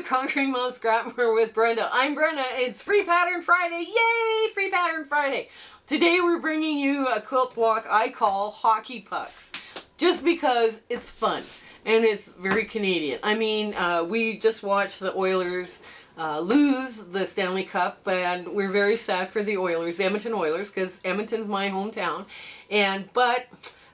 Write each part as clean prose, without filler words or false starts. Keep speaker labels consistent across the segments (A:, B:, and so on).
A: Conquering Mom Scrapmore with Brenda. I'm Brenda. It's Free Pattern Friday. Yay! Free Pattern Friday. Today we're bringing you a quilt block I call hockey pucks. Just because it's fun. And it's very Canadian. I mean, we just watched the Oilers lose the Stanley Cup, and we're very sad for the Oilers, the Edmonton Oilers, because Edmonton's my hometown. But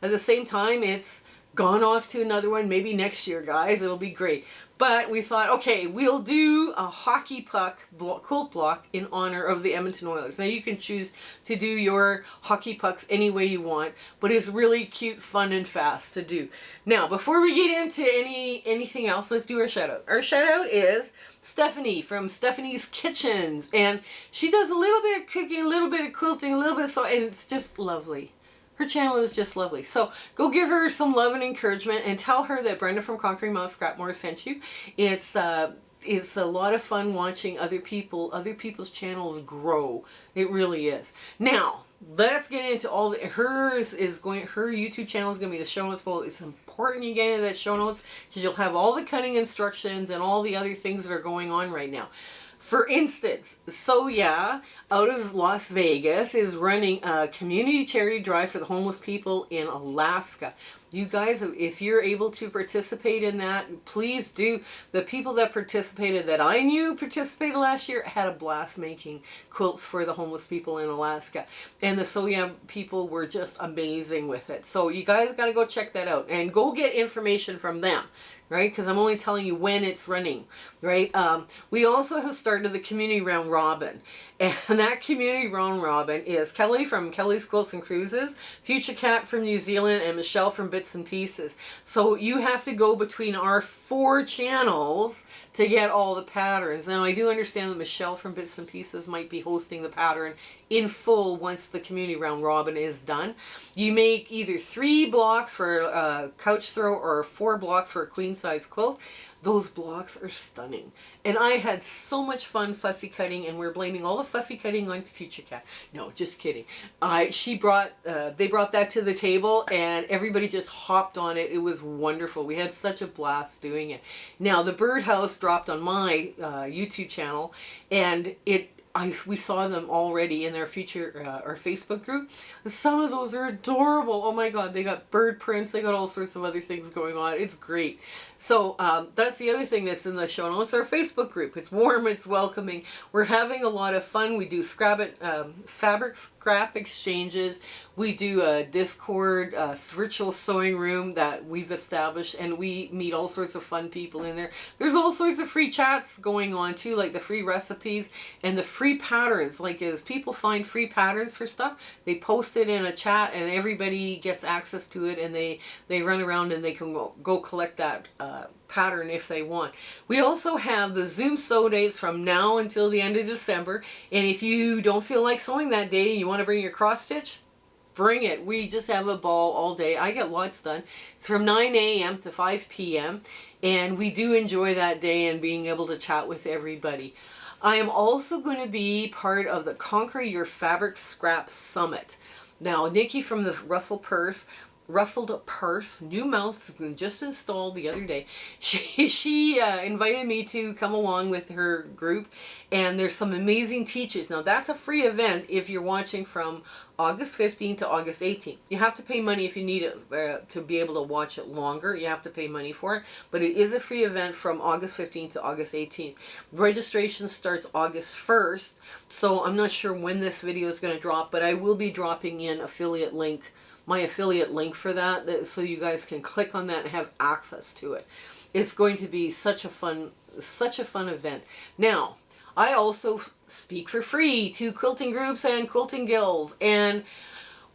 A: at the same time, it's gone off to another one. Maybe next year, guys. It'll be great. But we thought, okay, we'll do a hockey puck quilt block in honor of the Edmonton Oilers. Now, you can choose to do your hockey pucks any way you want, but it's really cute, fun, and fast to do. Now, before we get into anything else, let's do our shout out. Our shout out is Stephanie from Stephanie's Kitchen, and she does a little bit of cooking, a little bit of quilting, a little bit of sewing, and it's just lovely. Her channel is just lovely. So go give her some love and encouragement and tell her that Brenda from Conquering Mom Scrapmore sent you. It's a lot of fun watching other people's channels grow. It really is. Now, let's get into all her YouTube channel is going to be the show notes below. It's important you get into that show notes because you'll have all the cutting instructions and all the other things that are going on right now. For instance, So Yeah, out of Las Vegas, is running a community charity drive for the homeless people in Alaska. You guys, if you're able to participate in that, please do. The people that participated, that I knew participated last year, had a blast making quilts for the homeless people in Alaska. And the So Yeah people were just amazing with it. So you guys got to go check that out and go get information from them. Right? Because I'm only telling you when it's running, right? We also have started the community round robin. And that community round robin is Kelly from Kelly's Quilts and Cruises, Future Cat from New Zealand, and Michelle from Bits and Pieces. So you have to go between our 4 channels to get all the patterns. Now, I do understand that Michelle from Bits and Pieces might be hosting the pattern in full once the community round robin is done. You make either 3 blocks for a couch throw or 4 blocks for a queen size quilt. Those blocks are stunning. And I had so much fun fussy cutting, and we're blaming all the fussy cutting on Future Cat. No, just kidding. They brought that to the table, and everybody just hopped on it. It was wonderful. We had such a blast doing it. Now, the birdhouse dropped on my YouTube channel, and we saw them already in our Facebook group. Some of those are adorable. Oh my god, they got bird prints, they got all sorts of other things going on. It's great. So that's the other thing that's in the show notes, our Facebook group. It's warm, it's welcoming. We're having a lot of fun. We do fabric scrap exchanges. We do a Discord virtual sewing room that we've established, and we meet all sorts of fun people in there. There's all sorts of free chats going on too, like the free recipes and the free patterns. Like, as people find free patterns for stuff, they post it in a chat and everybody gets access to it, and they run around and they can go collect that pattern if they want. We also have the Zoom sew days from now until the end of December, and if you don't feel like sewing that day and you want to bring your cross stitch, bring it. We just have a ball all day. I get lots done. It's from 9 a.m. to 5 p.m. and we do enjoy that day and being able to chat with everybody. I am also going to be part of the Conquer Your Fabric Scrap Summit. Now, Nicky from the Ruffled Purse, new mouth, just installed the other day. She invited me to come along with her group, and there's some amazing teachers. Now, that's a free event if you're watching from August 15th to August 18th. You have to pay money if you need it to be able to watch it longer. You have to pay money for it, but it is a free event from August 15th to August 18th. Registration starts August 1st, so I'm not sure when this video is going to drop, but I will be dropping in my affiliate link for that, so you guys can click on that and have access to it. It's going to be such a fun event. Now, I also speak for free to quilting groups and quilting guilds, and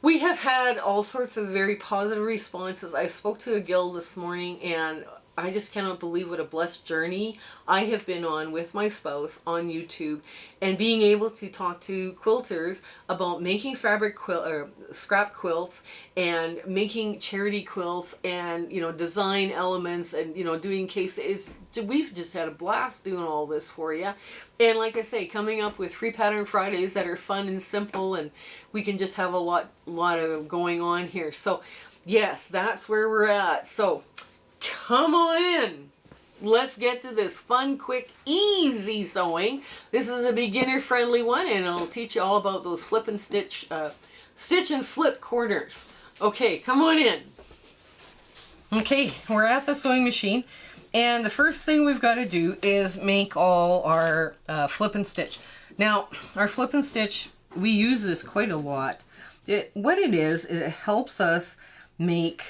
A: we have had all sorts of very positive responses. I spoke to a guild this morning, and I just cannot believe what a blessed journey I have been on with my spouse on YouTube, and being able to talk to quilters about making scrap quilts and making charity quilts, and design elements, and doing cases. We've just had a blast doing all this for you. And like I say, coming up with free pattern Fridays that are fun and simple, and we can just have a lot of going on here. So yes, that's where we're at. So come on in. let's get to this fun, quick, easy sewing. This is a beginner-friendly one, and I'll teach you all about those flip and stitch, stitch and flip corners. Okay, come on in. Okay, we're at the sewing machine, and the first thing we've got to do is make all our flip and stitch. Now, our flip and stitch, we use this quite a lot. What it is, it helps us make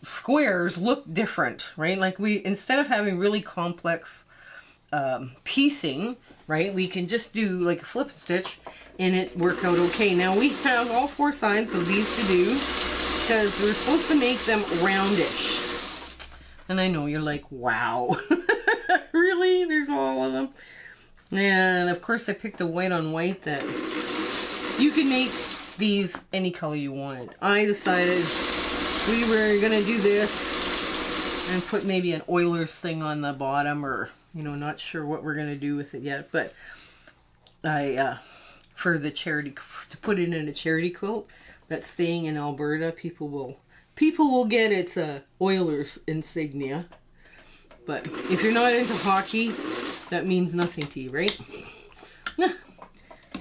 A: squares look different, right? Like instead of having really complex piecing, right, we can just do like a flip and stitch and it work out okay. Now we have all four sides of these to do because we're supposed to make them roundish. And I know you're like, wow, really? There's all of them? And of course I picked the white on white that you can make these any color you wanted. I decided we were gonna do this and put maybe an Oilers thing on the bottom, or not sure what we're gonna do with it yet, but I for the charity, to put it in a charity quilt that's staying in Alberta, people will get its Oilers insignia. But if you're not into hockey, that means nothing to you, right?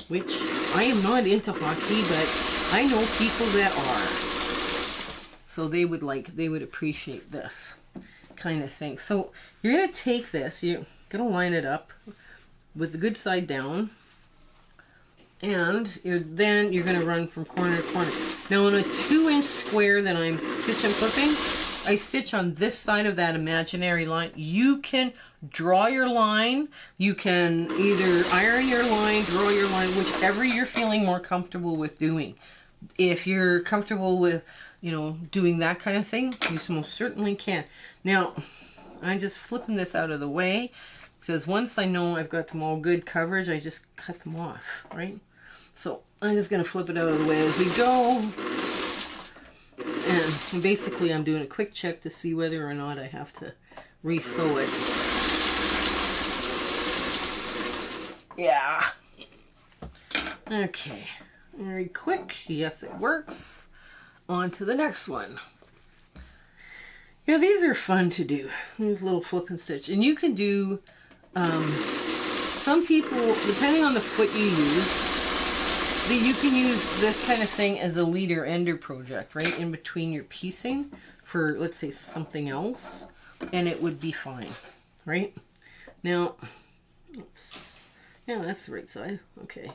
A: Which I am not into hockey, but I know people that are. So they would appreciate this kind of thing. So you're going to take this, you're going to line it up with the good side down. And then you're going to run from corner to corner. Now on a 2-inch square that I'm stitch and flipping, I stitch on this side of that imaginary line. You can draw your line. You can either iron your line, draw your line, whichever you're feeling more comfortable with doing. If you're comfortable with, doing that kind of thing, you most certainly can. Now, I'm just flipping this out of the way because once I know I've got them all good coverage, I just cut them off, right? So I'm just going to flip it out of the way as we go. And basically I'm doing a quick check to see whether or not I have to re-sew it. Yeah. Okay. Very quick. Yes, it works. On to the next one. Yeah, these are fun to do. These little flip and stitch. And you can do, some people, depending on the foot you use, you can use this kind of thing as a leader ender project, right? In between your piecing for, let's say, something else. And it would be fine, right? Now, oops. Yeah, that's the right side. Okay.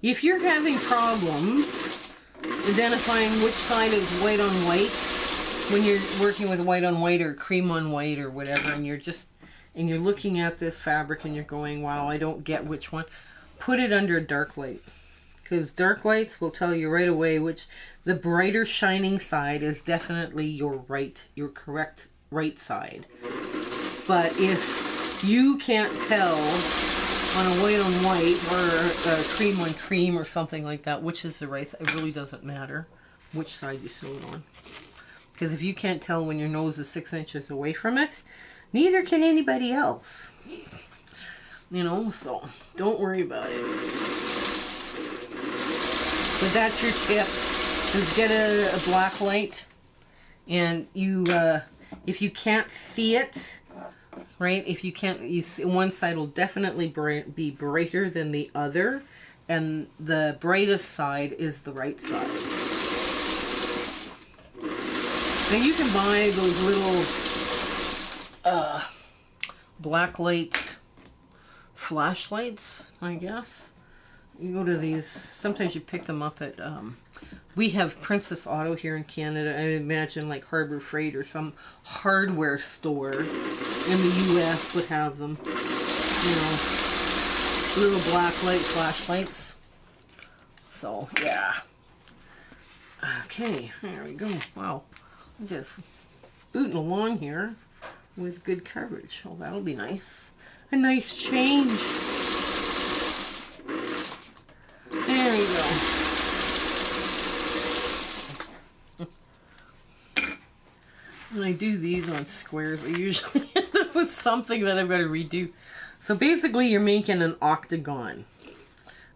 A: If you're having problems identifying which side is white on white, when you're working with white on white or cream on white or whatever, and you're looking at this fabric and you're going, wow, I don't get which one, put it under a dark light. Because dark lights will tell you right away which, the brighter shining side is definitely your correct right side. But if you can't tell on a white on white or a cream on cream or something like that, which is the right side, it really doesn't matter which side you sew it on. Because if you can't tell when your nose is 6 inches away from it, neither can anybody else. So don't worry about it. But that's your tip, is get a black light, and if you can't see it, right? If you can't, one side will definitely be brighter than the other, and the brightest side is the right side. Now you can buy those little black light flashlights, I guess. You go to these, sometimes you pick them up at, we have Princess Auto here in Canada. I imagine like Harbor Freight or some hardware store in the US would have them. Little black light flashlights. So, yeah. Okay, there we go. Wow. I'm just booting along here with good coverage. Oh, that'll be nice. A nice change. There you go. When I do these on squares, I usually end up with something that I've got to redo. So basically you're making an octagon,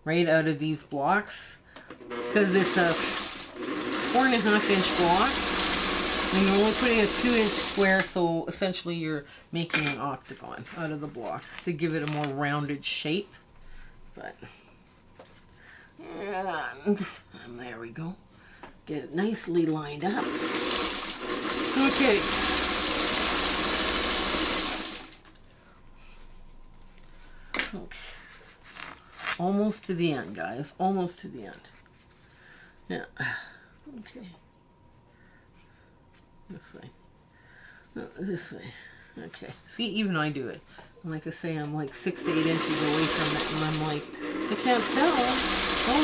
A: right, out of these blocks. Because it's a 4.5-inch block. And you're only putting a 2-inch square, so essentially you're making an octagon out of the block to give it a more rounded shape. But, and there we go. Get it nicely lined up. Okay. Okay. Almost to the end, guys. Almost to the end. Yeah. Okay. This way. No, this way. Okay. See, even I do it. And like I say, I'm like 6 to 8 inches away from it, and I'm like, I can't tell. Oh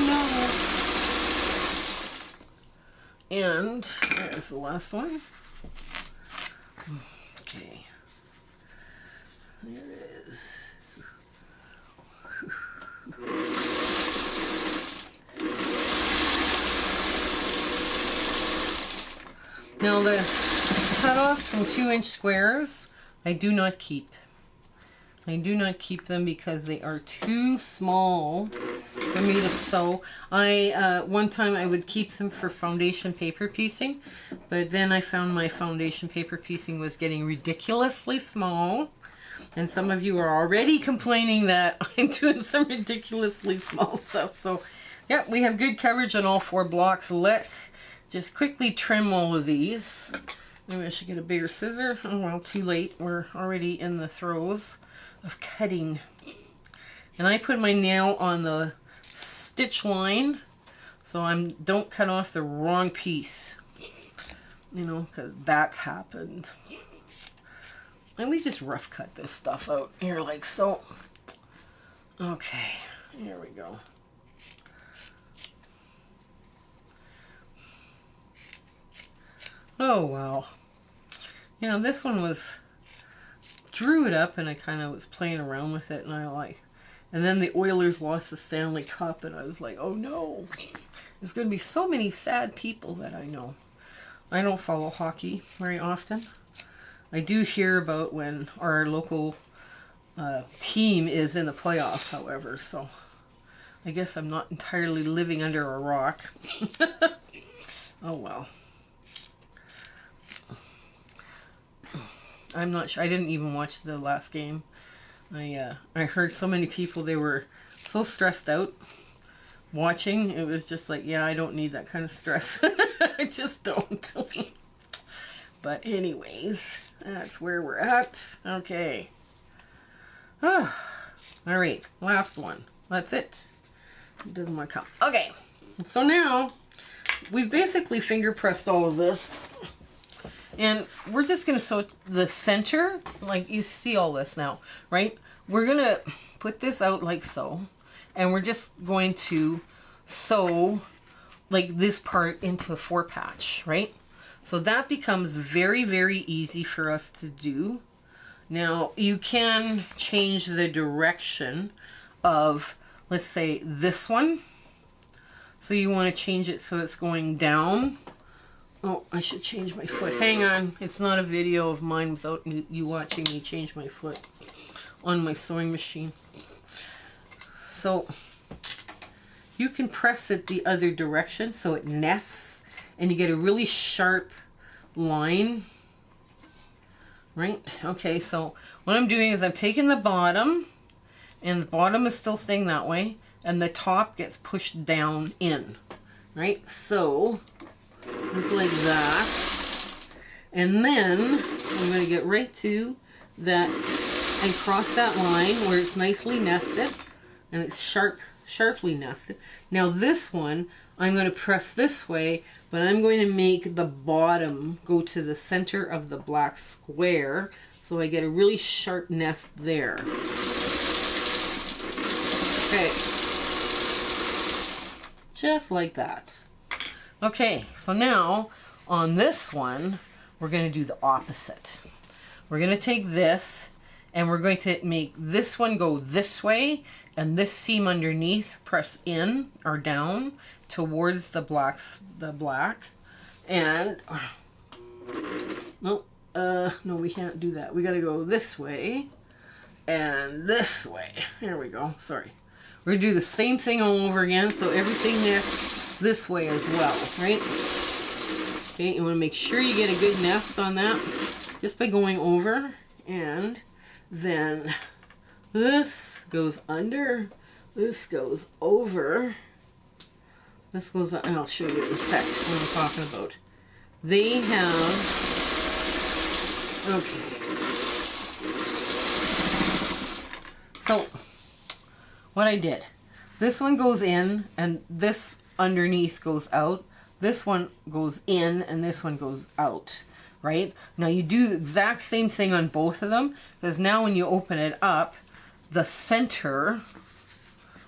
A: no. And there's the last one. Okay. There it is. Now the cutoffs from 2-inch squares, I do not keep. I do not keep them because they are too small for me to sew. One time I would keep them for foundation paper piecing, but then I found my foundation paper piecing was getting ridiculously small. And some of you are already complaining that I'm doing some ridiculously small stuff. So, yep, we have good coverage on all 4 blocks. Let's just quickly trim all of these. Maybe I should get a bigger scissor. Oh, well, too late. We're already in the throes of cutting. And I put my nail on the stitch line so don't cut off the wrong piece. You know, because that's happened. And we just rough cut this stuff out here like so. Okay, here we go. Oh, wow. You know, this one drew it up and I kind of was playing around with it, and then the Oilers lost the Stanley Cup and I was like, oh no. There's going to be so many sad people that I know. I don't follow hockey very often. I do hear about when our local team is in the playoffs, however, so I guess I'm not entirely living under a rock. Oh well. I'm not sure. I didn't even watch the last game. I heard so many people, they were so stressed out watching. It was just like, yeah, I don't need that kind of stress. I just don't. But anyways, that's where we're at. Okay. All right, last one. That's it. It doesn't want to come. Okay, so now we've basically finger pressed all of this. And we're just going to sew the center, like you see all this now, right? We're going to put this out like so. And we're just going to sew like this part into a 4-patch, right? So that becomes very, very easy for us to do. Now, you can change the direction of, let's say, this one. So you want to change it so it's going down. Oh, I should change my foot. Hang on. It's not a video of mine without you watching me change my foot on my sewing machine. So you can press it the other direction so it nests and you get a really sharp line. Right? Okay, so what I'm doing is I'm taking the bottom, and the bottom is still staying that way, and the top gets pushed down in. Right? So just like that. And then I'm going to get right to that and cross that line where it's nicely nested and it's sharply nested. Now this one I'm going to press this way, but I'm going to make the bottom go to the center of the black square so I get a really sharp nest there. Okay. Just like that. Okay, so now on this one, we're going to do the opposite. We're going to take this and we're going to make this one go this way and this seam underneath press in or down towards the black. And no, we can't do that. We got to go this way and this way. Here we go. Sorry. We're going to do the same thing all over again so everything nests this way as well, right? Okay, you want to make sure you get a good nest on that just by going over, and then this goes under, this goes over, this goes on, and I'll show you in a sec what I'm talking about. They have, okay. So, what I did, this one goes in, and this underneath goes out. This one goes in, and this one goes out, right? Now, you do the exact same thing on both of them, because now when you open it up, the center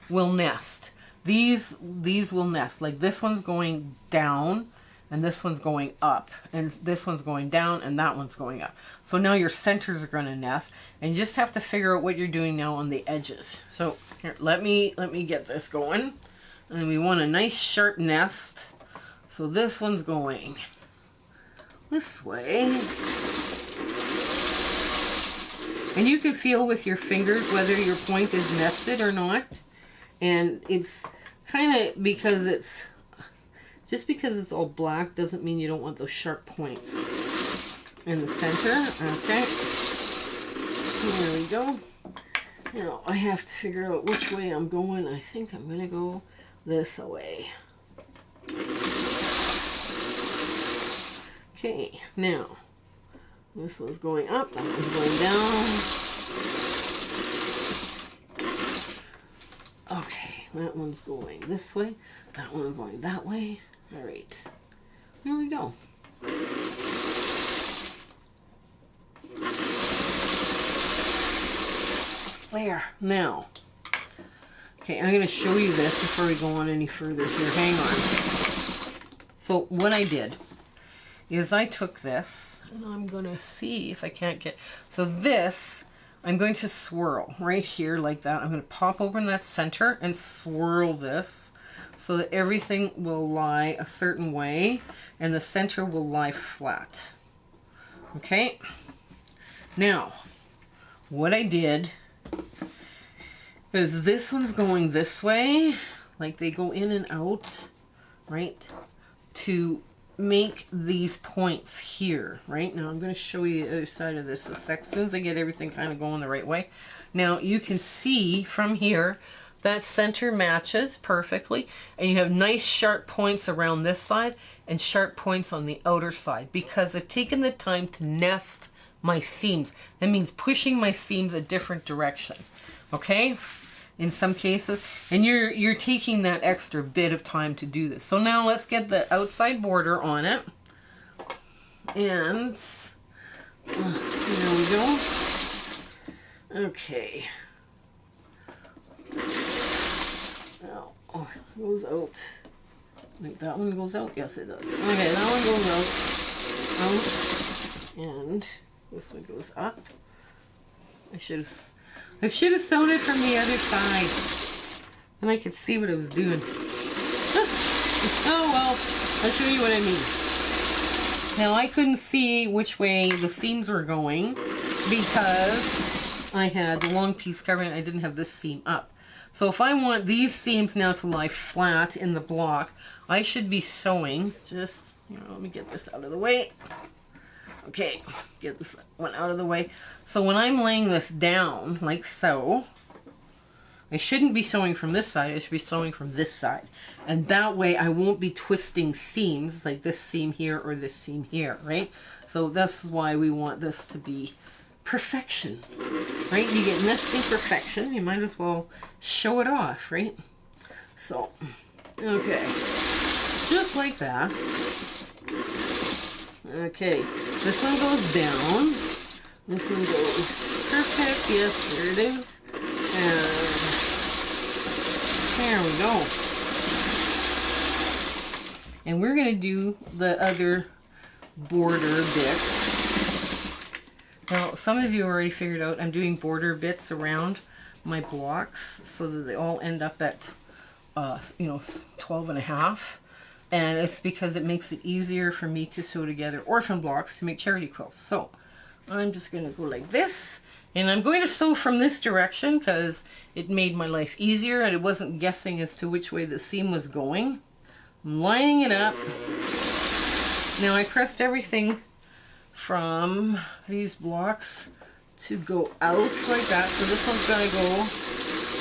A: will nest. These will nest. Like, this one's going down, and this one's going up, and this one's going down, and that one's going up. So now your centers are going to nest, and you just have to figure out what you're doing now on the edges. So here, let me get this going. And we want a nice sharp nest. So this one's going this way. And you can feel with your fingers whether your point is nested or not. And it's kind of because it's, just because it's all black doesn't mean you don't want those sharp points in the center. Okay. There we go. Now I have to figure out which way I'm going. I think I'm going to go this way. Okay, now this one's going up, that one's going down. Okay, that one's going this way, that one's going that way. All right, here we go. There, now. Okay, I'm going to show you this before we go on any further here. Hang on. So what I did is I took this, and I'm going to see if I can't get... So this, I'm going to swirl right here like that. I'm going to pop open that center and swirl this so that everything will lie a certain way, and the center will lie flat. Okay? Now, what I did is this one's going this way, like they go in and out, right, to make these points here, right? Now I'm going to show you the other side of this a sec, as soon as I get everything kind of going the right way. Now you can see from here that center matches perfectly, and you have nice sharp points around this side and sharp points on the outer side, because I've taken the time to nest my seams. That means pushing my seams a different direction. Okay, in some cases, and you're taking that extra bit of time to do this. So now let's get the outside border on it, and there we go. Okay, now it goes out. Like that one goes out. Yes, it does. Okay, that one goes out, and this one goes up. I should have sewn it from the other side, and I could see what I was doing. Oh well, I'll show you what I mean. Now I couldn't see which way the seams were going because I had the long piece covering it. I didn't have this seam up. So if I want these seams now to lie flat in the block, I should be sewing just, let me get this out of the way. Okay, get this one out of the way. So when I'm laying this down, like so, I shouldn't be sewing from this side, I should be sewing from this side. And that way I won't be twisting seams, like this seam here or this seam here, right? So that's why we want this to be perfection, right? You get nesting perfection, you might as well show it off, right? So, okay, just like that. Okay, this one goes down, this one goes perfect, yes, there it is, and there we go. And we're going to do the other border bits. Now, some of you already figured out I'm doing border bits around my blocks so that they all end up at, 12.5. And it's because it makes it easier for me to sew together orphan blocks to make charity quilts. So I'm just going to go like this, and I'm going to sew from this direction because it made my life easier and it wasn't guessing as to which way the seam was going. I'm lining it up, Now I pressed everything from these blocks to go out like that. So this one's gonna go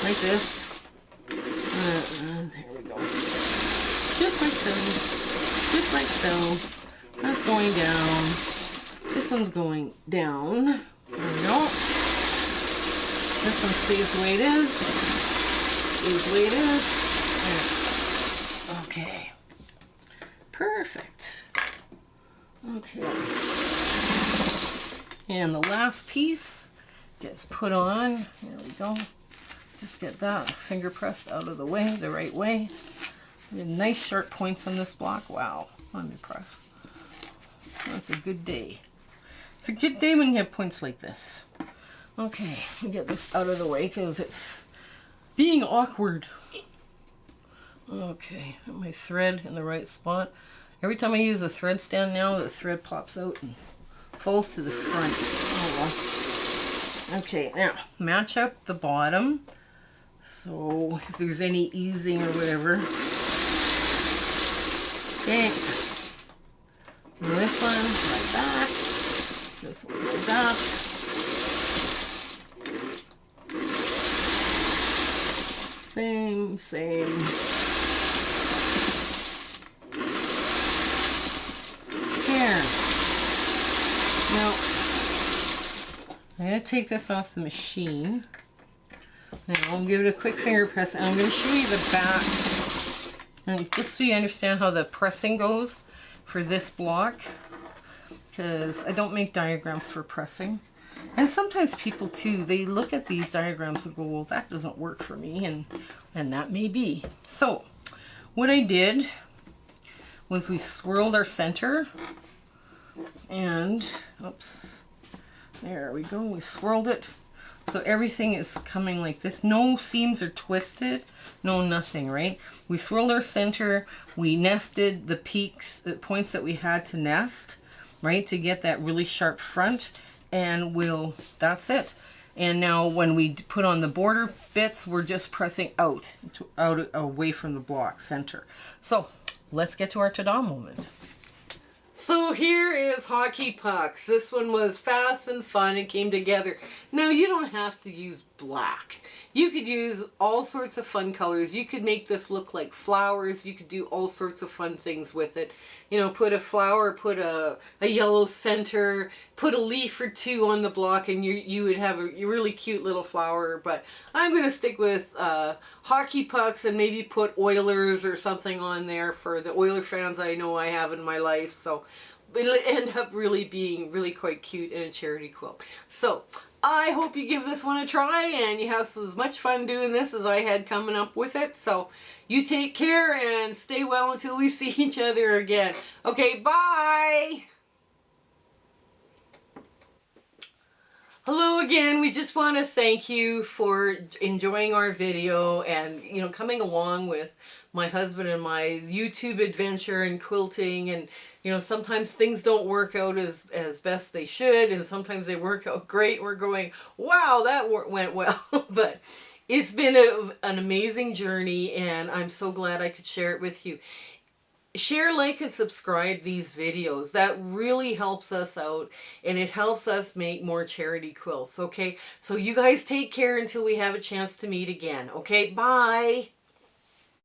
A: like this. And there we go. Just like so. Just like so. That's going down. This one's going down. There we go. This one stays the way it is. Stays the way it is. There. Okay. Perfect. Okay. And the last piece gets put on. There we go. Just get that finger pressed out of the way, the right way. Nice sharp points on this block. Wow, I'm impressed. That's a good day. It's a good day when you have points like this. Okay, I'll get this out of the way because it's being awkward. Okay, got my thread in the right spot. Every time I use a thread stand now, the thread pops out and falls to the front. Oh well. Okay, now match up the bottom. So if there's any easing or whatever. Okay. And this one like that. This one's like that. Same. Here. Now, I'm going to take this off the machine. Now I'll give it a quick finger press, and I'm going to show you the back. And just so you understand how the pressing goes for this block. Because I don't make diagrams for pressing. And sometimes people too, they look at these diagrams and go, well, that doesn't work for me. And that may be. So, what I did was we swirled our center. And, oops, there we go, we swirled it. So everything is coming like this. No seams are twisted, no nothing, right? We swirled our center, we nested the peaks, the points that we had to nest, right? To get that really sharp front, and that's it. And now when we put on the border bits, we're just pressing out away from the block center. So let's get to our ta-da moment. So here is Hockey Pucks. This one was fast and fun. It came together. Now you don't have to use black. You could use all sorts of fun colors. You could make this look like flowers. You could do all sorts of fun things with it. You know, put a flower, put a yellow center, put a leaf or two on the block, and you would have a really cute little flower. But I'm going to stick with Hockey Pucks and maybe put Oilers or something on there for the Oiler fans I know I have in my life. So it'll end up really being really quite cute in a charity quilt. So I hope you give this one a try and you have as much fun doing this as I had coming up with it. So you take care and stay well until we see each other again. Okay, bye! Hello again. We just want to thank you for enjoying our video and, you know, coming along with my husband and my YouTube adventure and quilting. And, you know, sometimes things don't work out as best they should, and sometimes they work out great. We're going, wow, that went well. But it's been an amazing journey, and I'm so glad I could share it with you. Share, like, and subscribe these videos. That really helps us out, and it helps us make more charity quilts, okay? So you guys take care until we have a chance to meet again, okay? Bye!